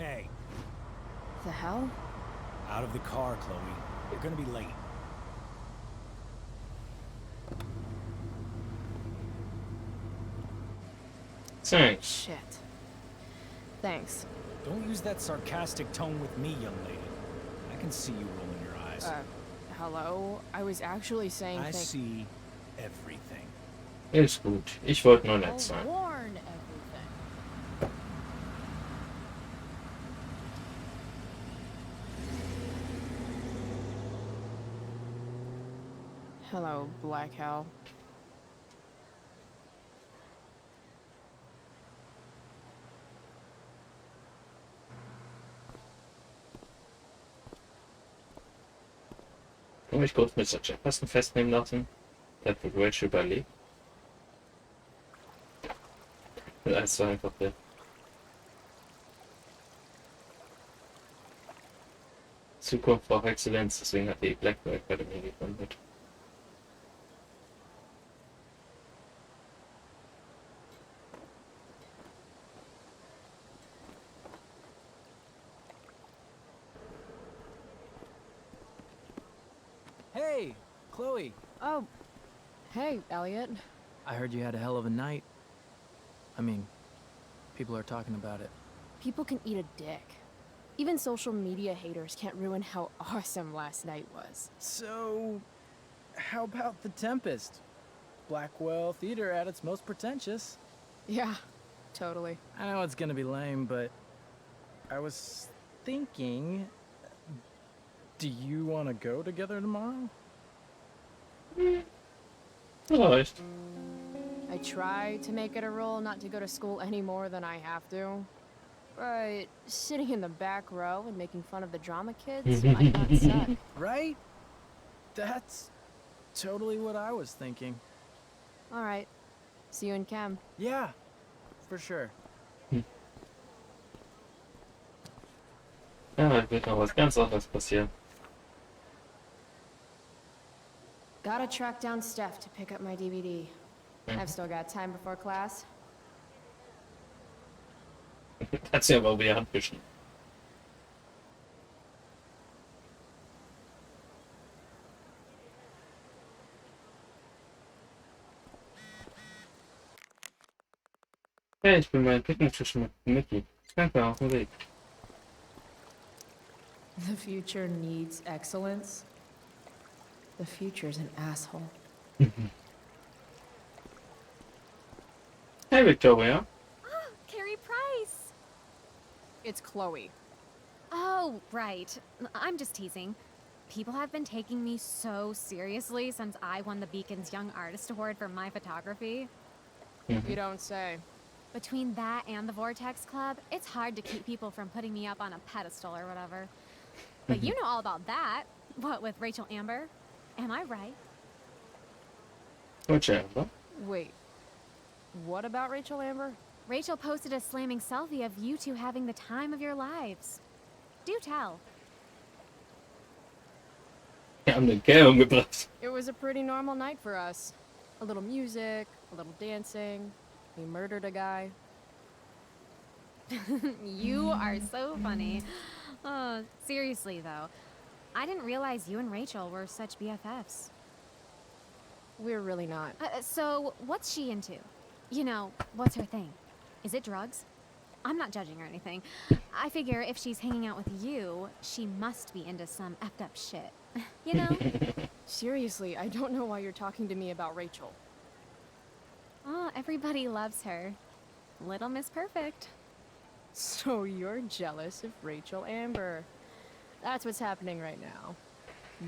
Okay. The hell? Out of the car, Chloe. You're gonna be late. Thanks. Shit. Thanks. Don't use that sarcastic tone with me, young lady. I can see you rolling your eyes. Hello? I was actually saying I see everything. Ist gut. Ich wollte nur nett I'll sein. warn everything. Hello, Black Hell. Kann mich kurz mit Jefferson festnehmen lassen? Der hat Rachel überlebt. Das war einfach der Zukunft braucht Exzellenz, deswegen hat die Blackwell Academy gegründet. Hey, Chloe. Oh. Hey, Elliot. I heard you had a hell of a night. I mean, people are talking about it. People can eat a dick. Even social media haters can't ruin how awesome last night was. So, how about the Tempest? Blackwell Theater at its most pretentious. Yeah, totally. I know it's gonna be lame, but I was thinking, do you want to go together tomorrow? Vielleicht. I try to make it a rule not to go to school any more than I have to. But sitting in the back row and making fun of the drama kids might not suck. Right? That's totally what I was thinking. Alright. See you in chem. Yeah, for sure. Ja, heute wird noch was ganz anderes passieren. Gotta track down Steph to pick up my DVD. I've still got time before class. Hat sie aber über die Hand geschnitten. Hey, ich bin beim Picknicktisch mit Mickey. Danke, auf dem Weg. The future needs excellence. The future's an asshole. Hey, Victoria. Oh, Carrie Price! It's Chloe. Oh, right. I'm just teasing. People have been taking me so seriously since I won the Beacon's Young Artist Award for my photography. You don't say. Between that and the Vortex Club, it's hard to keep people from putting me up on a pedestal or whatever. But you know all about that. What, with Rachel Amber? Am I right? Which Amber? Wait. What about Rachel Amber? Rachel posted a slamming selfie of you two having the time of your lives. Do tell. Wir haben den Kerl umgebracht. It was a pretty normal night for us. A little music, a little dancing. We murdered a guy. You are so funny. Seriously though, I didn't realize you and Rachel were such BFFs. We're really not. So, what's she into? You know, what's her thing? Is it drugs? I'm not judging or anything. I figure if she's hanging out with you, she must be into some effed up shit. You know? Seriously, I don't know why you're talking to me about Rachel. Oh, everybody loves her. Little Miss Perfect. So you're jealous of Rachel Amber. That's what's happening right now.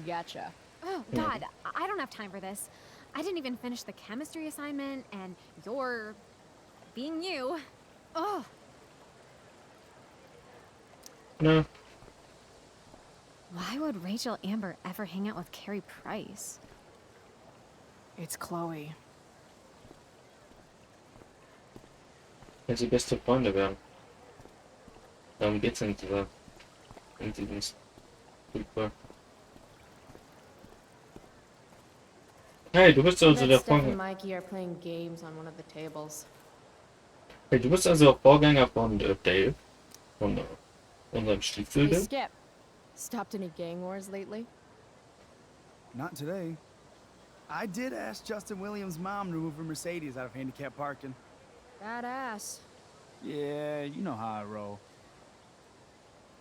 Gotcha. Oh, God, I don't have time for this. I didn't even finish the chemistry assignment, and you're being you. Oh. No. Why would Rachel Amber ever hang out with Carrie Price? It's Chloe. Wenn sie beste Freunde werden. Darum geht's in diesem Super. Hey, du bist also der Steph and Vorgänger. Mikey are playing games on one of the tables. Hey, du bist also der Vorgänger von Dave. Von Ondan bir Hey, söyle. Skip. Stopped any gang wars lately? Not today. I did ask Justin Williams' mom to move her Mercedes out of handicap parking. Badass. Yeah, you know how I roll.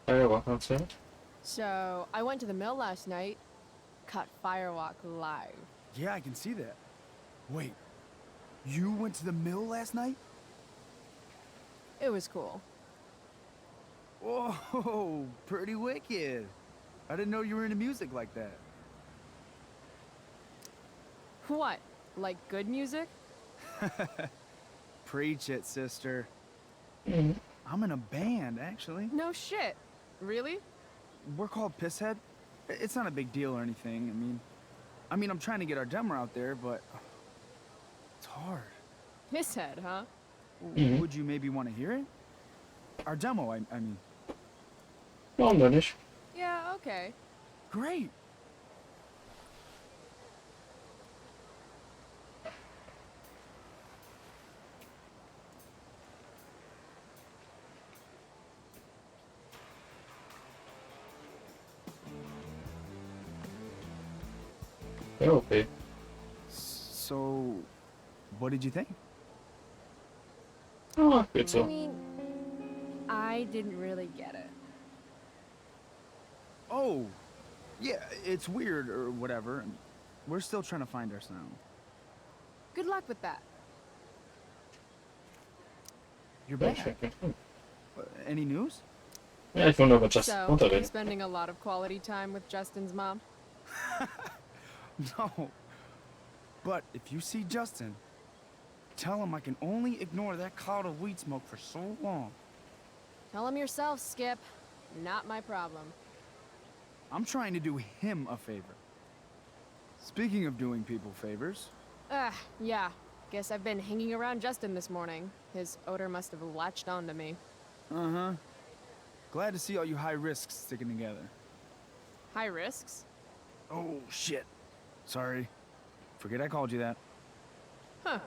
Bak lan sen. So, I went to the mill last night. Caught Firewalk live. Yeah, I can see that. Wait, you went to the mill last night? It was cool. Whoa, pretty wicked. I didn't know you were into music like that. What? Like good music? Preach it, sister. Hı. I'm in a band, actually. No shit. Really? We're called Pisshead. It's not a big deal or anything. I'm trying to get our demo out there, but it's hard. Pisshead, huh? Mhm. Would you maybe want to hear it? Our demo, I mean. Ondan iş. Yeah, okay. Great. Ya okey. So, what did you think? Ah, I kötü. mean, I didn't really get it. Oh, yeah, it's weird or whatever. We're still trying to find our sound. Good luck with that. You're Ben back. şaka. Any news? Ja, ich wundere, was das So, runterreden. spending a lot of quality time with Justin's mom? No. But if you see Justin, tell him I can only ignore that cloud of weed smoke for so long. Tell him yourself, Skip. Not my problem. I'm trying to do him a favor. Speaking of doing people favors, Yeah. Guess I've been hanging around Justin this morning. His odor must have latched onto me. uh-huh. Glad to see all you high risks sticking together. High risks? Oh, shit. Sorry. Forget I called you that. Huh.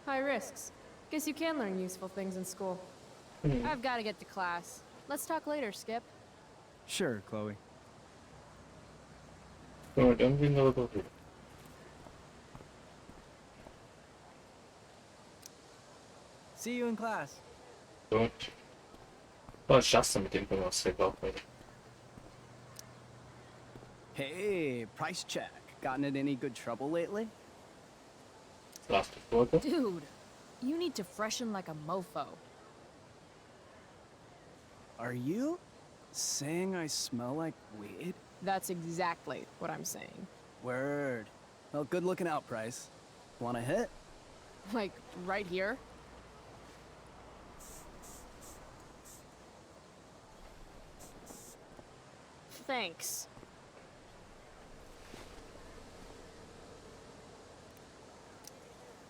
High risks. Guess you can learn useful things in school. Hı. I've got to get to class. Let's talk later, Skip. Sure, Chloe. Gördüm, dinle bakıyorum. See you in class. Don't. Var Justin mit dem können wir uns sehr glauben. Hey, price check. Gotten in any good trouble lately? Last Folge. Dude, you need to freshen like a mofo. Are you saying I smell like weed? That's exactly what I'm saying. Word. Well, good looking out, Price. Want a hit? Like, right here? Thanks.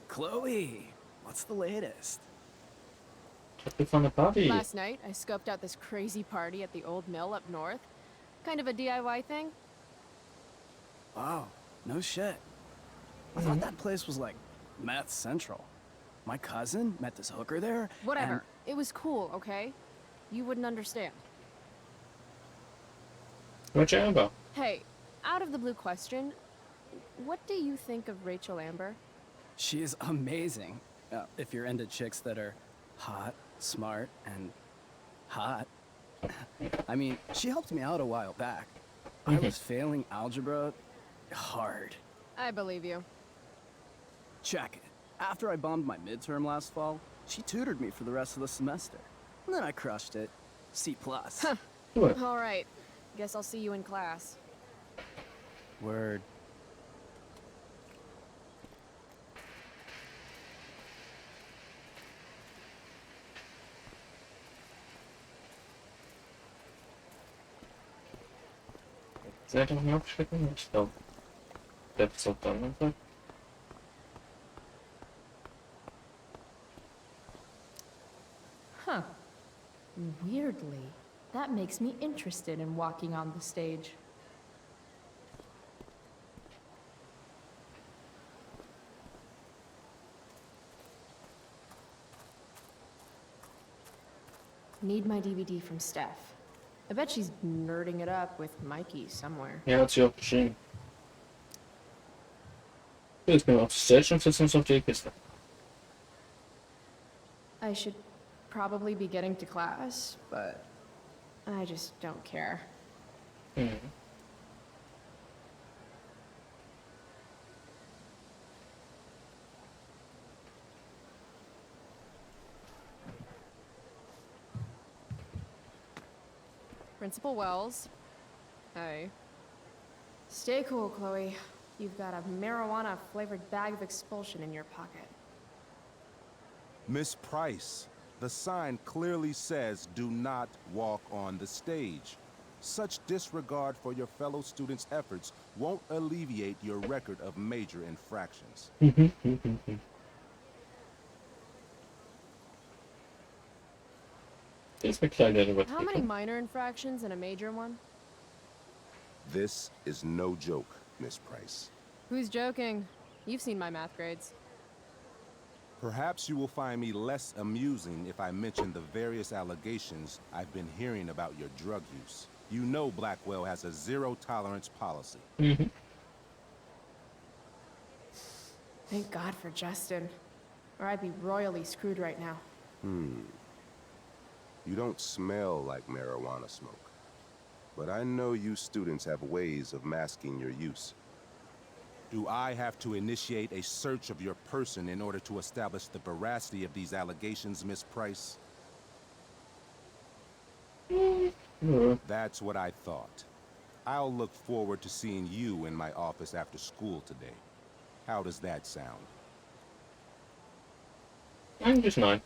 Chloe, what's the latest? Happy von der Party. Last night, I scoped out this crazy party at the old mill up north. Kind of a DIY thing. Wow, no shit. I thought that place was like meth central. My cousin met this hooker there. Whatever. and- It was cool, okay? You wouldn't understand. Wat jij aanbouw? Hey, out of the blue question, what do you think of Rachel Amber? She is amazing. If you're into chicks that are hot, smart, and hot. I mean, she helped me out a while back. I was failing algebra hard. I believe you. Check it. After I bombed my midterm last fall, she tutored me for the rest of the semester. And then I crushed it. C+. Goed. All right. Guess I'll see you in class. Word. Zijn er nog meer opgeschreven? Ik stel. Dat is op dan natuurlijk. Huh. Weirdly, that makes me interested in walking on the stage. Need my DVD from Steph. I bet she's nerding it up with Mikey somewhere. Ja, hat sie auch geschrieben. Jetzt bin ich auf die Stage und setzen uns auf die Kiste. I should probably be getting to class, but I just don't care. Mhm. Principal Wells. Hey. Stay cool, Chloe. You've got a marijuana-flavored bag of expulsion in your pocket. Miss Price, the sign clearly says do not walk on the stage. Such disregard for your fellow students' efforts won't alleviate your record of major infractions. Jetzt eine kleine How many Übertreibung. minor infractions and a major one? This is no joke, Miss Price. Who's joking? You've seen my math grades. Perhaps you will find me less amusing if I mention the various allegations I've been hearing about your drug use. You know Blackwell has a zero-tolerance policy. Mhm. Thank God for Justin. Or I'd be royally screwed right now. You don't smell like marijuana smoke. But I know you students have ways of masking your use. Do I have to initiate a search of your person in order to establish the veracity of these allegations, Miss Price? Ja. That's what I thought. I'll look forward to seeing you in my office after school today. How does that sound? Eigentlich nein.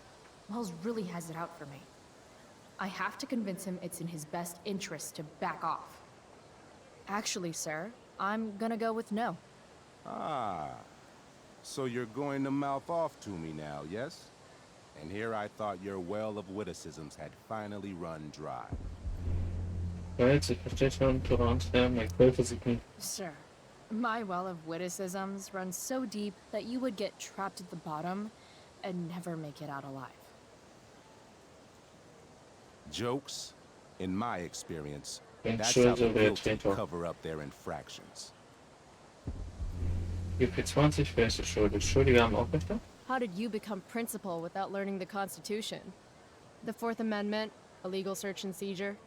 Wells really has it out for me. I have to convince him it's in his best interest to back off. Actually, sir, I'm gonna go with no. Ah, so you're going to mouth off to me now, yes? And here I thought your well of witticisms had finally run dry. Ja, jetzt, ich verstehe schon, Toleranz, ja, mein Quellversiegen. Sir, my well of witticisms runs so deep that you would get trapped at the bottom and never make it out alive. Jokes, in my experience, Bin that's how the schuldig, guilty Vertreter. cover up their infractions. GP20, wer ist schuldig? Schuldige haben auch Rechte? How did you become principal without learning the Constitution? The Fourth Amendment, illegal search and seizure?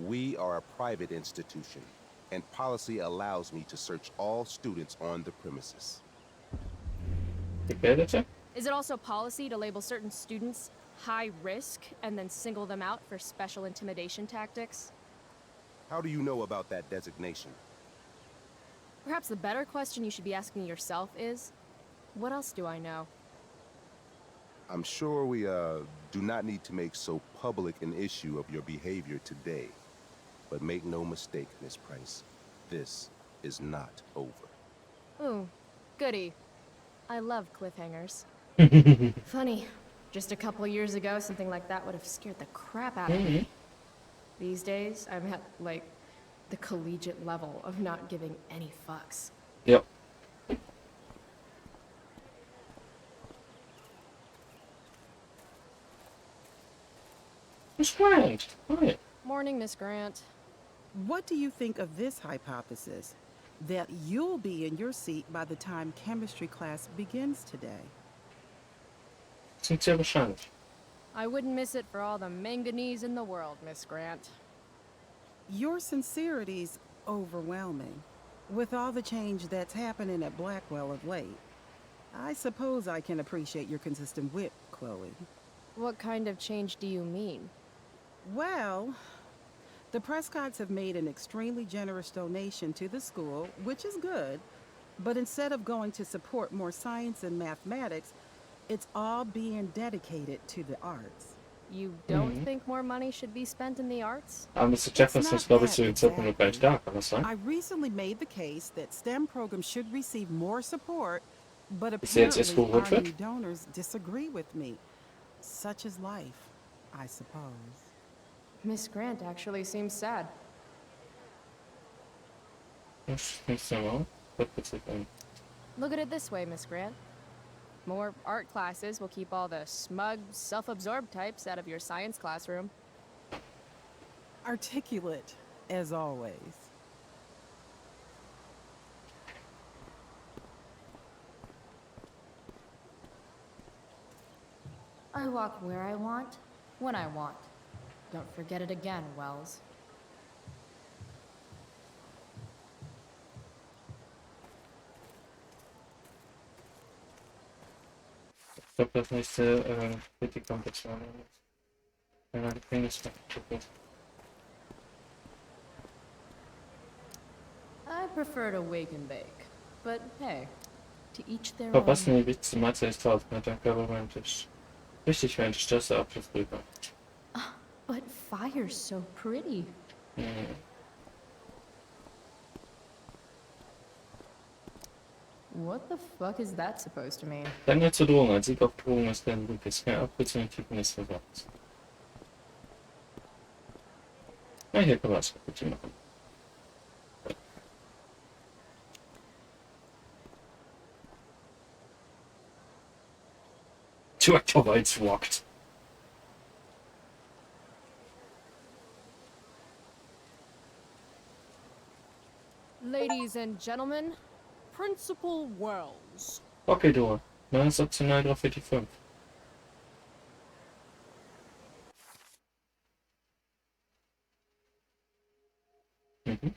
We are a private institution, and policy allows me to search all students on the premises. Gebildete? Is it also policy to label certain students high risk and then single them out for special intimidation tactics? How do you know about that designation? Perhaps the better question you should be asking yourself is, what else do I know? I'm sure we, do not need to make so public an issue of your behavior today. But make no mistake, Miss Price, this is not over. Ooh, goody. I love cliffhangers. Funny, just a couple years ago, something like that would have scared the crap out of me. These days, I'm at, like, the collegiate level of not giving any fucks. Ja. Miss Grant, hi. Morning, Miss Grant. What do you think of this hypothesis? That you'll be in your seat by the time chemistry class begins today. Sind sehr wahrscheinlich. I wouldn't miss it for all the manganese in the world, Miss Grant. Your sincerity's overwhelming. With all the change that's happening at Blackwell of late, I suppose I can appreciate your consistent wit, Chloe. What kind of change do you mean? Well, the Prescotts have made an extremely generous donation to the school, which is good, but instead of going to support more science and mathematics, it's all being dedicated to the arts. You don't think more money should be spent in the arts? Aber Mr. Jefferson ist, glaube ich, zu that dem Zeitpunkt noch gar nicht da, kann das sein? I recently made the case that STEM programs should receive more support, but Ist jetzt erst apparently geholt our wird? new donors disagree with me. Such is life, I suppose. Miss Grant actually seems sad. Das ist ja mal. Das wird sich an. Look at it this way, Miss Grant. More art classes will keep all the smug, self-absorbed types out of your science classroom. articulate as always. I walk where I want, when I want. Don't forget it again, Wells. Ich glaube, das nächste Kritikkompetition. Wenn er die Fingers weggeschickt. I prefer to wake and bake. But hey, to each their own. Verpassen die wichtigste Mahlzeit ist drauf mit dem Körpertisch. Richtig, wenn die Stöße abschluss drüber. But fire's so pretty. What the fuck is that supposed to mean? Dann zur Drohung. Als Sieg auf Drohung ist dann Lucas. Keine Abkürzung in Typen ist versorgt. Na, hier können wir es gut machen. Two Octobites walked. Ladies and gentlemen, Principal Wells. Okay, du. Na, ist optional drauf für die 5. Mhm.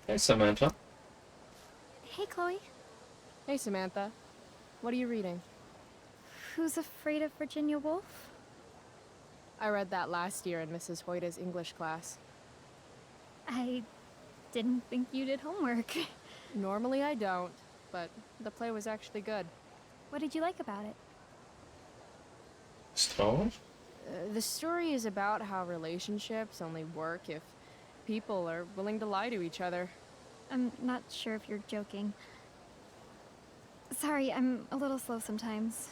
Hey, Samantha. Hey, Chloe. Hey, Samantha. What are you reading? Who's Afraid of Virginia Woolf? I read that last year in Mrs. Hoyta's English class. I didn't think you did homework. Normally I don't, but the play was actually good. What did you like about it? Strauß? The story is about how relationships only work if people are willing to lie to each other. I'm not sure if you're joking. Sorry, I'm a little slow sometimes.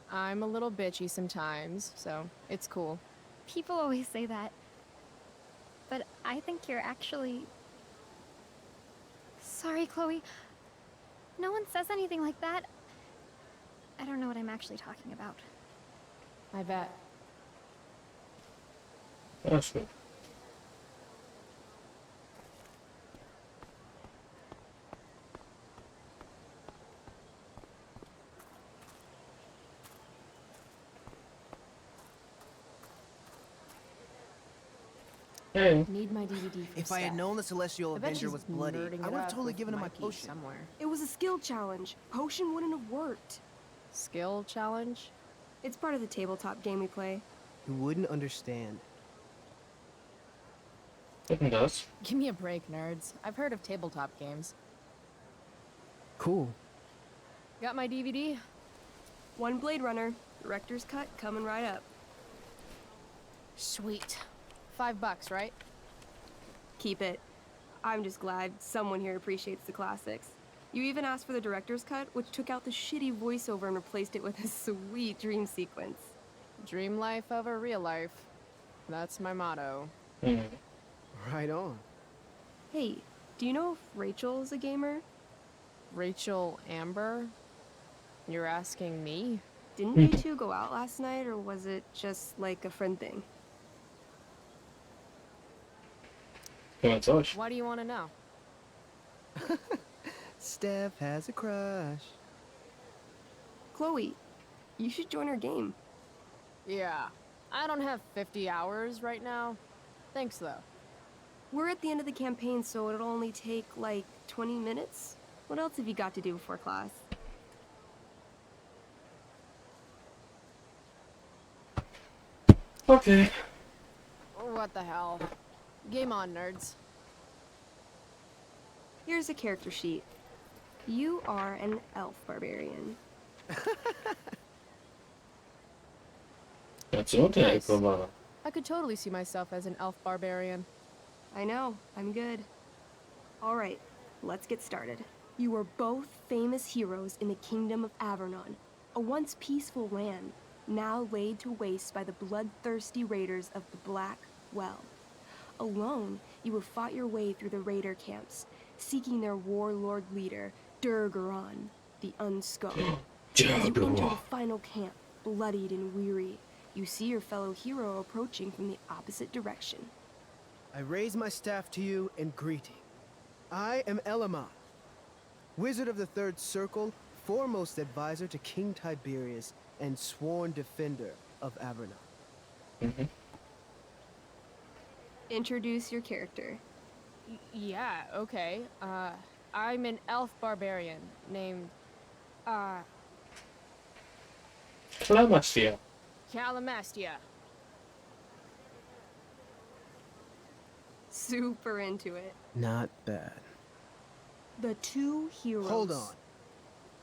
I'm a little bitchy sometimes, so it's cool. People always say that. But I think you're actually... Sorry, Chloe. No one says anything like that. I don't know what I'm actually talking about. I bet. That's good. Hey. Need my DVD for If I had Steph. known the Celestial I bet Avenger she's was bloody, nerding I it would have up totally with given him my Mikey potion. somewhere. It was a skill challenge. Potion wouldn't have worked. Skill challenge? It's part of the tabletop game we play. You wouldn't understand. What does? Give me a break, nerds. I've heard of tabletop games. Cool. Got my DVD? One Blade Runner, director's cut coming right up. Sweet. $5, right? Keep it. I'm just glad someone here appreciates the classics. You even asked for the director's cut, which took out the shitty voiceover and replaced it with a sweet dream sequence. Dream life over real life. That's my motto. Right on. Hey, do you know if Rachel is a gamer? Rachel Amber? You're asking me? Didn't you two go out last night, or was it just like a friend thing? Why do you want to know? Steph has a crush. Chloe, you should join our game. Yeah. I don't have 50 hours right now. Thanks, though. We're at the end of the campaign, so it'll only take, like, 20 minutes. What else have you got to do before class? Okay. What the hell? Game on, nerds. Here's a character sheet. You are an elf barbarian. That's what Nice. I could totally see myself as an elf barbarian. I know, I'm good. Alright, let's get started. You are both famous heroes in the Kingdom of Avernon, a once peaceful land, now laid to waste by the bloodthirsty raiders of the Black Well. Alone, you have fought your way through the raider camps, seeking their warlord leader, Duurgaron, the Unscarred. As you enter the final camp, bloodied and weary, you see your fellow hero approaching from the opposite direction. I raise my staff to you in greeting. I am Elamon, Wizard of the Third Circle, foremost advisor to King Tiberius, and sworn defender of Avernon. Introduce your character. Yeah, okay. I'm an elf barbarian named, Calamastia. Calamastia. Super into it. Not bad. The two heroes. Hold on.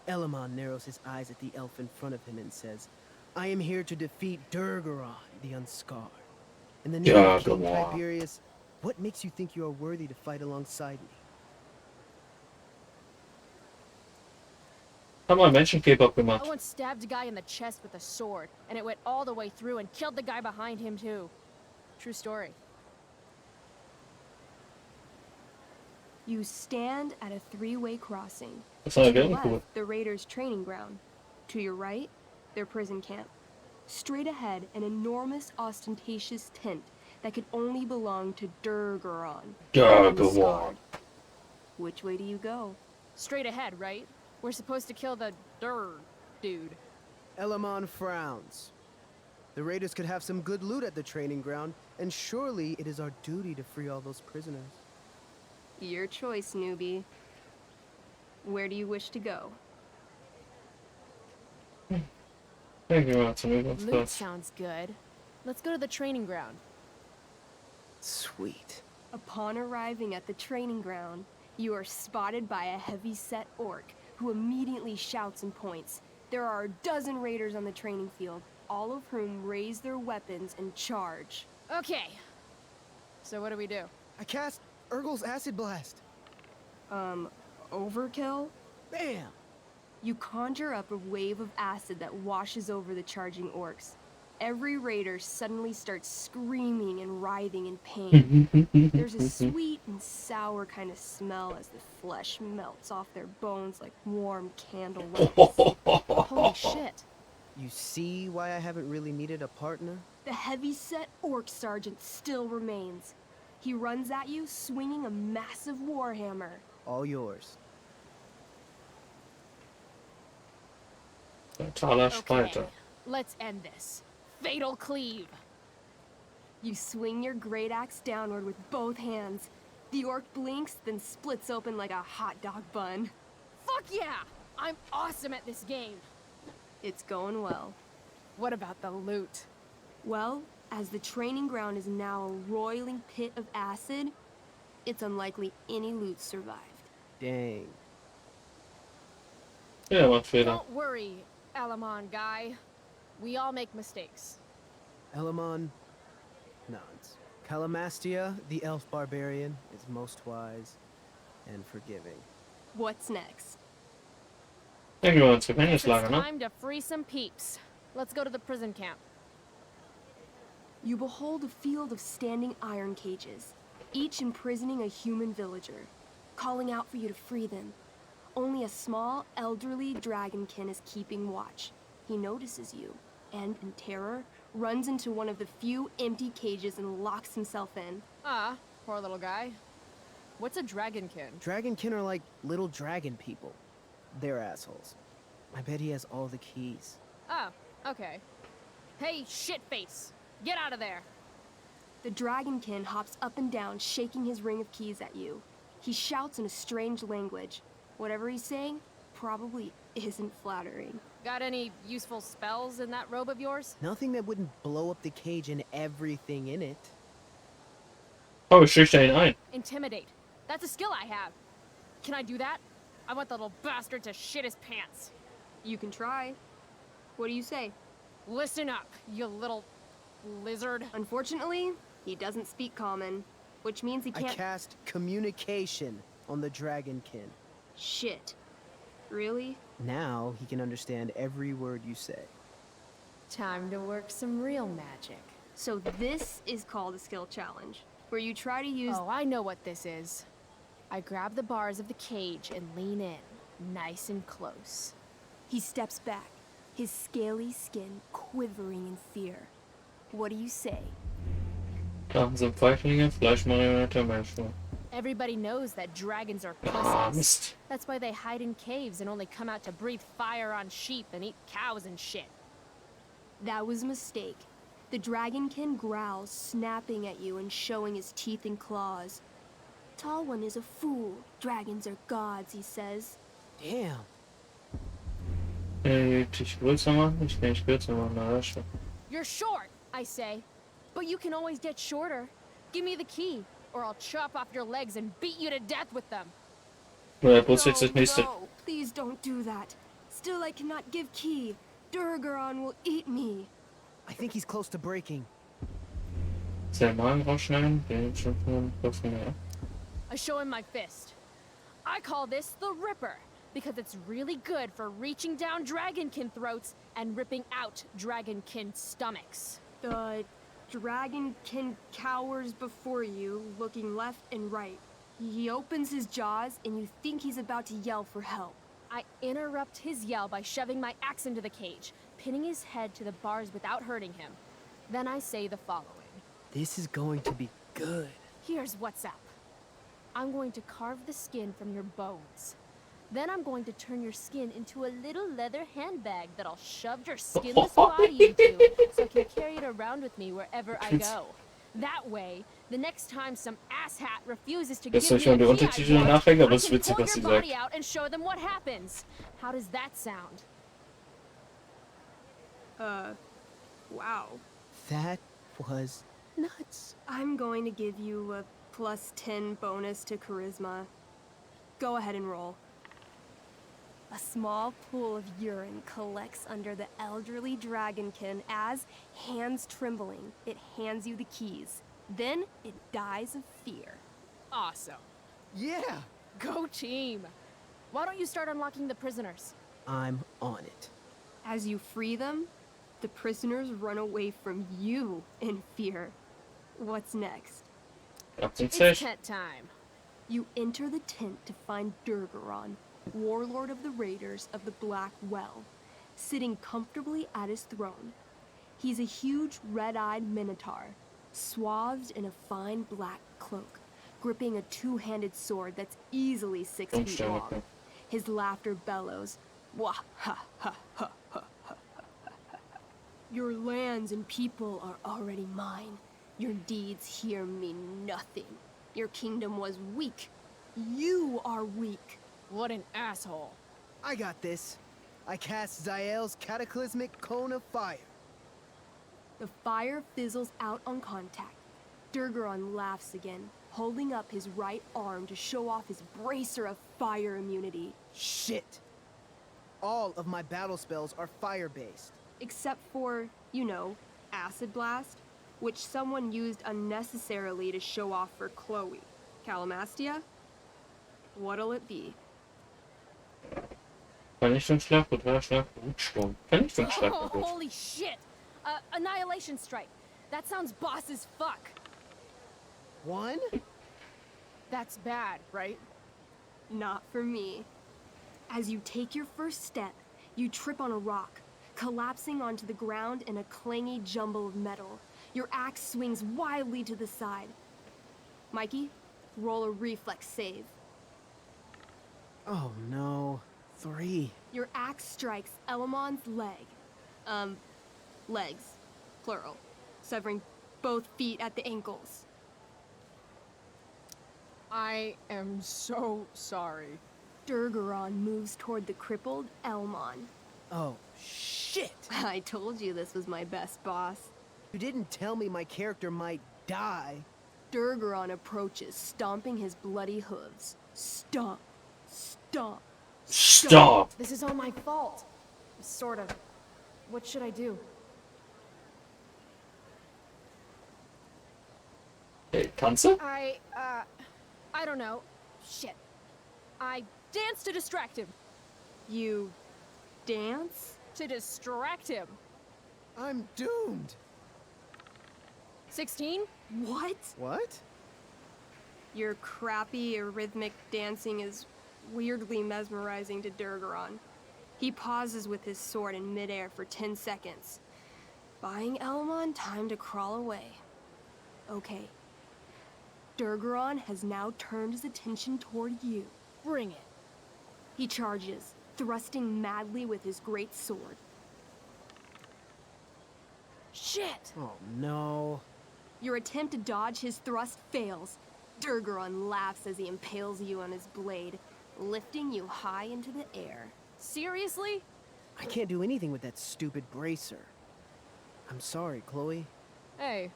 Elamon narrows his eyes at the elf in front of him and says, I am here to defeat Duurgaron, the Unscarred. In the name of King Tiberius, what makes you think you are worthy to fight alongside me? Har man mentioned K-pop gemacht? I once stabbed a guy in the chest with a sword, and it went all the way through and killed the guy behind him too. True story. You stand at a three-way crossing. Dat is To wel your heel left, cool. the raiders' training ground. To your right, their prison camp. Straight ahead, an enormous, ostentatious tent that could only belong to Duurgaron. Duurgaron. Which way do you go? Straight ahead, right? We're supposed to kill the dude. Elamon frowns. The raiders could have some good loot at the training ground, and surely it is our duty to free all those prisoners. Your choice, newbie. Where do you wish to go? Thank you, man. Loot sounds good. Let's go to the training ground. Sweet. Upon arriving at the training ground, you are spotted by a heavy-set orc who immediately shouts and points. There are a dozen raiders on the training field, all of whom raise their weapons and charge. Okay. So what do we do? I cast Urgel's Acid Blast. Overkill? Bam! You conjure up a wave of acid that washes over the charging orcs. Every raider suddenly starts screaming and writhing in pain. There's a sweet and sour kind of smell as the flesh melts off their bones like warm candle wax. Holy shit. You see why I haven't really needed a partner? The heavy-set orc sergeant still remains. He runs at you, swinging a massive warhammer. All yours. Okay, let's end this. Fatal cleave. You swing your great axe downward with both hands. The orc blinks, then splits open like a hot dog bun. Fuck yeah! I'm awesome at this game. It's going well. What about the loot? Well, as the training ground is now a roiling pit of acid, it's unlikely any loot survived. Dang. Ja, wat vind je dan? Don't worry, Elamon guy. We all make mistakes. Elamon nods. Calamastia, the elf barbarian, is most wise and forgiving. What's next? Ik wil het zo It's ingeslagen, hè? time to free some peeps. Let's go to the prison camp. You behold a field of standing iron cages, each imprisoning a human villager, calling out for you to free them. Only a small, elderly dragonkin is keeping watch. He notices you, and in terror, runs into one of the few empty cages and locks himself in. Ah, poor little guy. What's a dragonkin? Dragonkin are like little dragon people. They're assholes. I bet he has all the keys. Oh, okay. Hey, shitface! Get out of there! The dragonkin hops up and down, shaking his ring of keys at you. He shouts in a strange language. Whatever he's saying probably isn't flattering. Got any useful spells in that robe of yours? Nothing that wouldn't blow up the cage and everything in it. Oh, schüchtern ein. Intimidate. That's a skill I have. Can I do that? I want the little bastard to shit his pants. You can try. What do you say? Listen up, you little lizard. Unfortunately, he doesn't speak common, which means he I can't. cast communication on the Dragonkin. Shit. Really? Now he can understand every word you say. Time to work some real magic. So this is called a skill challenge, where you try to use... Oh, I know what this is. I grab the bars of the cage and lean in, nice and close. He steps back, his scaly skin quivering in fear. What do you say? Drachen sind Pfeiflinge, Fleischmarionette, Menschen. Everybody knows that dragons are Ah, pussies. Mist. That's why they hide in caves and only come out to breathe fire on sheep and eat cows and shit. That was a mistake. The Dragonkin growls, snapping at you and showing his teeth and claws. Tall One is a fool. Dragons are gods, he says. Damn. Ich größer machen? Ich kann nicht kürzer machen, na das schon. You're short, I say. But you can always get shorter. Give me the key, or I'll chop off your legs and beat you to death with them. Naja, bloß jetzt das nächste. No, please don't do that. Still, I cannot give key. Duurgaron will eat me. I think he's close to breaking. Den Magen rausschneiden, den schon von ja. I show him my fist. I call this the Ripper, because it's really good for reaching down dragonkin throats and ripping out dragonkin stomachs. The Dragonkin cowers before you, looking left and right. He opens his jaws, and you think he's about to yell for help. I interrupt his yell by shoving my axe into the cage, pinning his head to the bars without hurting him. Then I say the following. This is going to be good. Here's what's up. I'm going to carve the skin from your bones. Then I'm going to turn your skin into a little leather handbag that I'll shove your skinless body into, so I can carry it around with me wherever I go. That way, the next time some asshat refuses to give Jetzt soll me ich mal die the key Untertitel I want, nachdenken, aber I es ist can witzig, pull was your sie body sagt. out and show them what happens. How does that sound? Wow. That was nuts. I'm going to give you a +10 bonus to charisma. Go ahead and roll. A small pool of urine collects under the elderly dragonkin as, hands trembling, it hands you the keys. Then it dies of fear. Awesome. Yeah, Go team. Why don't you start unlocking the prisoners? I'm on it. As you free them, the prisoners run away from you in fear. What's next? Ab zum It's Zelt. tent time. You enter the tent to find Duurgaron, warlord of the Raiders of the Black Well, sitting comfortably at his throne. He's a huge red-eyed minotaur, swathed in a fine black cloak, gripping a two-handed sword that's easily 6 feet long. His laughter bellows, wah ha ha ha ha ha ha. Your lands and people are already mine. Your deeds here mean nothing. Your kingdom was weak. You are weak. What an asshole. I got this. I cast Zael's cataclysmic cone of fire. The fire fizzles out on contact. Duurgaron laughs again, holding up his right arm to show off his bracer of fire immunity. Shit. All of my battle spells are fire-based. Except for, you know, Acid Blast, which someone used unnecessarily to show off for Chloe. Calamastia? What'll it be? Vernichtungsschlag, Brutalschlag, Brutsturm. Vernichtungsschlag. Oh, gut. holy shit! Annihilation Strike. That sounds boss as fuck. One? That's bad, right? Not for me. As you take your first step, you trip on a rock, collapsing onto the ground in a clangy jumble of metal. Your axe swings wildly to the side. Mikey, roll a reflex save. Oh no. 3. Your axe strikes Elamon's leg. Legs. Plural. Severing both feet at the ankles. I am so sorry. Duurgaron moves toward the crippled Elmon. Oh, shit! I told you this was my best boss. You didn't tell me my character might die. Duurgaron approaches, stomping his bloody hooves. Stomp. Stomp. Stop! This is all my fault. Sort of. What should I do? Hey, kannst du? I don't know. Shit. I danced to distract him. You dance? To distract him. I'm doomed. 16? What? What? Your crappy, rhythmic dancing is weirdly mesmerizing to Duurgaron. He pauses with his sword in midair for 10 seconds, buying Elamon time to crawl away. Okay. Duurgaron has now turned his attention toward you. Bring it. He charges, thrusting madly with his great sword. Shit! Oh no. Your attempt to dodge his thrust fails. Duurgaron laughs as he impales you on his blade, lifting you high into the air. Seriously? I can't do anything with that stupid bracer. I'm sorry, Chloe. Hey,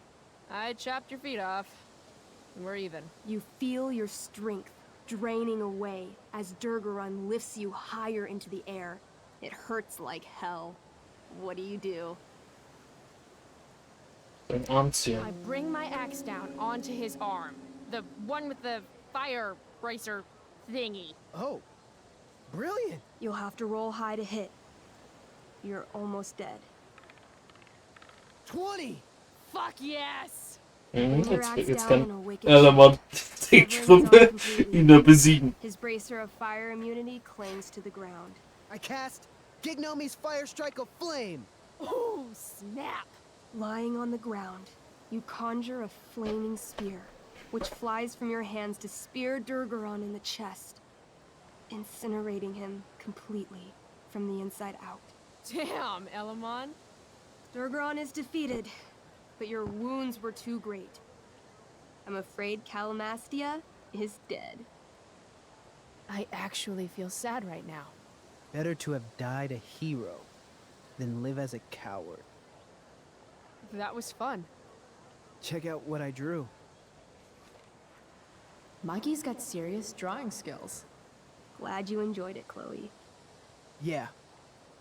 I chopped your feet off. And we're even. You feel your strength draining away as Duurgaron lifts you higher into the air. It hurts like hell. What do? Een armtje. I bring my axe down onto his arm. The one with the fire bracer thingy. Oh, brilliant. You'll have to roll high to hit. You're almost dead. 20. Fuck yes! Your Jetzt, axe jetzt down kann and a wicked Elamon die severing his Gruppe arm completely. ihn da besiegen. His bracer of fire immunity clings to the ground. I cast Gignomi's Fire Strike of Flame. Oh, snap! Lying on the ground, you conjure a flaming spear, which flies from your hands to spear Duurgaron in the chest, incinerating him completely from the inside out. Damn, Elamon. Duurgaron is defeated, but your wounds were too great. I'm afraid Calamastia is dead. I actually feel sad right now. Better to have died a hero than live as a coward. That was fun. Check out what I drew. Mikey's got serious drawing skills. Glad you enjoyed it, Chloe. Yeah,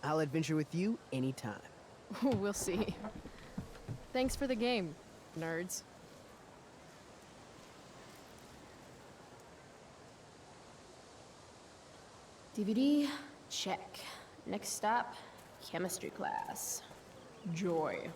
I'll adventure with you anytime. We'll see. Thanks for the game, nerds. DVD, check. Next stop, chemistry class. Joy.